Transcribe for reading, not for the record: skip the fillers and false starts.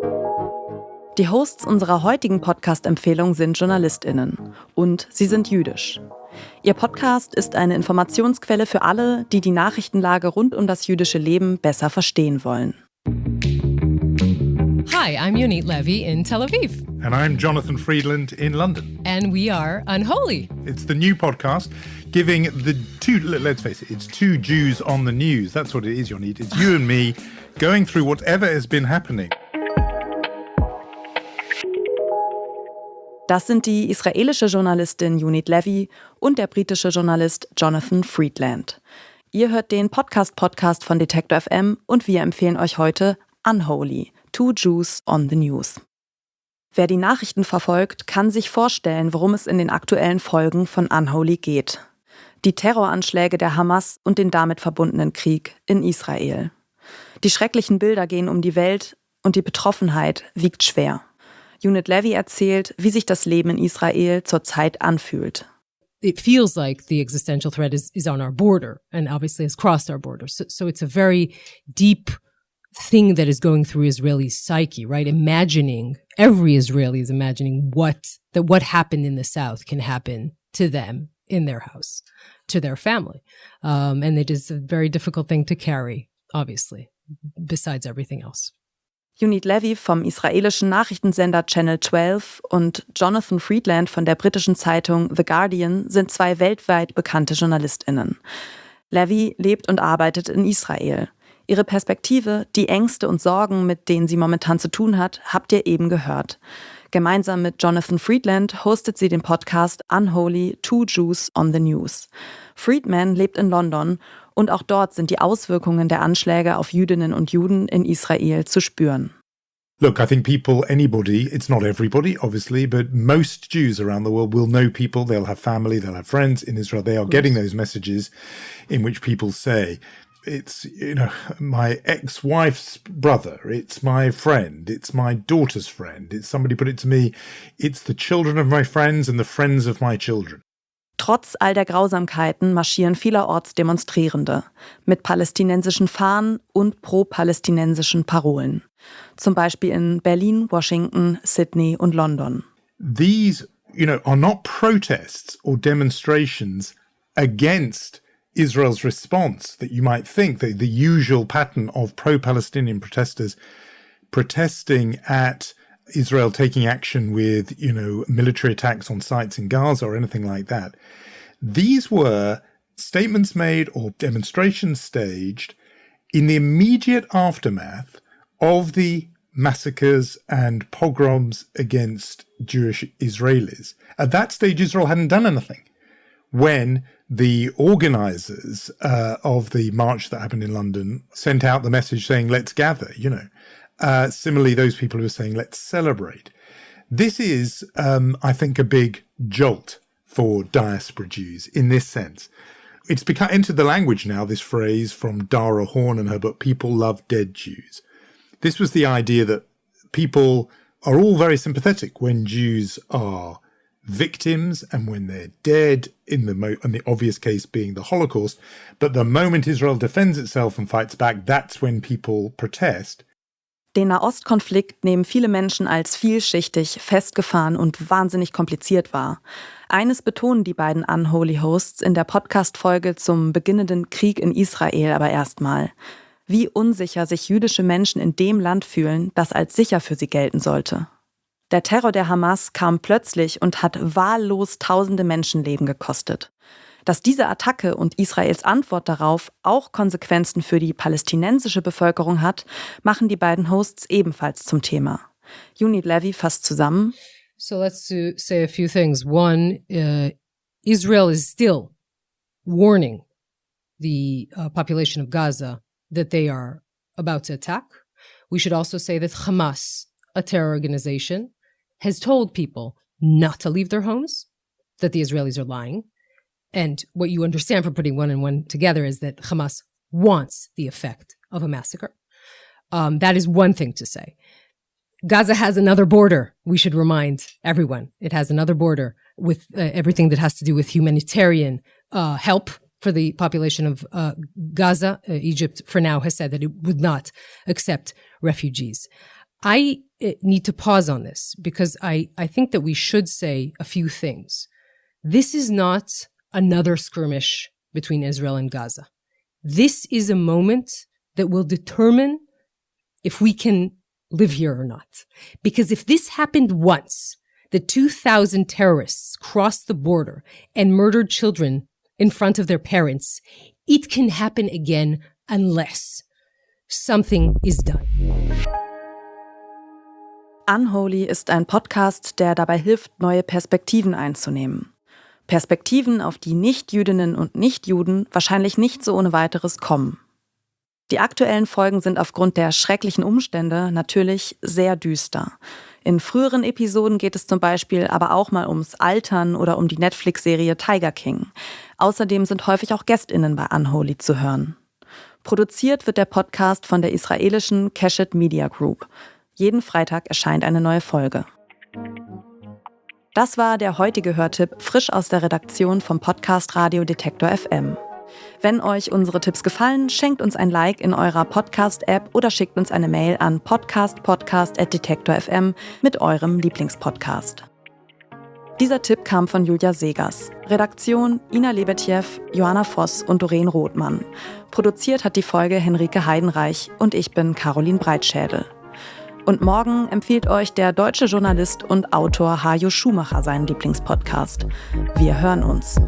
Die Hosts unserer heutigen Podcast-Empfehlung sind JournalistInnen und sie sind jüdisch. Ihr Podcast ist eine Informationsquelle für alle, die die Nachrichtenlage rund um das jüdische Leben besser verstehen wollen. Hi, I'm Yonit Levy in Tel Aviv. And I'm Jonathan Friedland in London. And we are Unholy. It's the new podcast giving the two, let's face it, it's two Jews on the news. That's what it is, Yonit. It's you and me going through whatever has been happening. Das sind die israelische Journalistin Yonit Levy und der britische Journalist Jonathan Friedland. Ihr hört den Podcast-Podcast von detektor.fm und wir empfehlen euch heute Unholy, Two Jews on the News. Wer die Nachrichten verfolgt, kann sich vorstellen, worum es in den aktuellen Folgen von Unholy geht. Die Terroranschläge der Hamas und den damit verbundenen Krieg in Israel. Die schrecklichen Bilder gehen um die Welt und die Betroffenheit wiegt schwer. Yonit Levy erzählt, wie sich das Leben in Israel zurzeit anfühlt. It feels like the existential threat is on our border and obviously has crossed our border. So it's a very deep thing that is going through Israeli psyche, right? Every Israeli is imagining what happened in the South can happen to them in their house, to their family. And it is a very difficult thing to carry, obviously, besides everything else. Yonit Levy vom israelischen Nachrichtensender Channel 12 und Jonathan Friedland von der britischen Zeitung The Guardian sind zwei weltweit bekannte JournalistInnen. Levy lebt und arbeitet in Israel. Ihre Perspektive, die Ängste und Sorgen, mit denen sie momentan zu tun hat, habt ihr eben gehört. Gemeinsam mit Jonathan Friedland hostet sie den Podcast Unholy, Two Jews on the News. Friedman lebt in London und auch dort sind die Auswirkungen der Anschläge auf Jüdinnen und Juden in Israel zu spüren. Look, I think anybody, it's not everybody, obviously, but most Jews around the world will know people, they'll have family, they'll have friends in Israel. They are getting those messages in which people say, it's, my ex-wife's brother, it's my friend, it's my daughter's friend, it's somebody put it to me, it's the children of my friends and the friends of my children. Trotz all der Grausamkeiten marschieren vielerorts Demonstrierende mit palästinensischen Fahnen und pro-palästinensischen Parolen. Zum Beispiel in Berlin, Washington, Sydney und London. These, are not protests or demonstrations against Israel's response that you might think, the usual pattern of pro-Palestinian protesters protesting at Israel taking action with, military attacks on sites in Gaza or anything like that. These were statements made or demonstrations staged in the immediate aftermath of the massacres and pogroms against Jewish Israelis. At that stage, Israel hadn't done anything. When the organizers of the march that happened in London sent out the message saying, let's gather, Similarly, those people who are saying, let's celebrate. This is, I think, a big jolt for diaspora Jews in this sense. It's entered the language now, this phrase from Dara Horn and her book, People Love Dead Jews. This was the idea that people are all very sympathetic when Jews are victims and when they're dead, in the obvious case being the Holocaust. But the moment Israel defends itself and fights back, that's when people protest. Den Nahostkonflikt nehmen viele Menschen als vielschichtig, festgefahren und wahnsinnig kompliziert wahr. Eines betonen die beiden Unholy-Hosts in der Podcast-Folge zum beginnenden Krieg in Israel aber erstmal. Wie unsicher sich jüdische Menschen in dem Land fühlen, das als sicher für sie gelten sollte. Der Terror der Hamas kam plötzlich und hat wahllos tausende Menschenleben gekostet. Dass diese Attacke und Israels Antwort darauf auch Konsequenzen für die palästinensische Bevölkerung hat, machen die beiden Hosts ebenfalls zum Thema. Yonit Levy fasst zusammen. So let's say a few things. One, Israel is still warning the population of Gaza that they are about to attack. We should also say that Hamas, a terror organization, has told people not to leave their homes, that the Israelis are lying. And what you understand from putting one and one together is that Hamas wants the effect of a massacre. That is one thing to say. Gaza has another border. We should remind everyone. It has another border with everything that has to do with humanitarian help for the population of Gaza. Egypt, for now, has said that it would not accept refugees. I need to pause on this because I think that we should say a few things. This is not another skirmish between Israel and Gaza. This is a moment that will determine if we can live here or not. Because if this happened once, the 2,000 terrorists crossed the border and murdered children in front of their parents, it can happen again unless something is done. Unholy ist ein Podcast, der dabei hilft, neue Perspektiven einzunehmen. Perspektiven, auf die Nichtjüdinnen und Nichtjuden wahrscheinlich nicht so ohne weiteres kommen. Die aktuellen Folgen sind aufgrund der schrecklichen Umstände natürlich sehr düster. In früheren Episoden geht es zum Beispiel aber auch mal ums Altern oder um die Netflix-Serie Tiger King. Außerdem sind häufig auch GästInnen bei Unholy zu hören. Produziert wird der Podcast von der israelischen Keshet Media Group. Jeden Freitag erscheint eine neue Folge. Das war der heutige Hörtipp, frisch aus der Redaktion vom Podcast Radio Detektor.fm. Wenn euch unsere Tipps gefallen, schenkt uns ein Like in eurer Podcast-App oder schickt uns eine Mail an PodcastPodcast@detektor.fm mit eurem Lieblingspodcast. Dieser Tipp kam von Julia Segers. Redaktion Ina Lebetjew, Johanna Voss und Doreen Rothmann. Produziert hat die Folge Henrike Heidenreich und ich bin Caroline Breitschädel. Und morgen empfiehlt euch der deutsche Journalist und Autor Hajo Schumacher seinen Lieblingspodcast. Wir hören uns.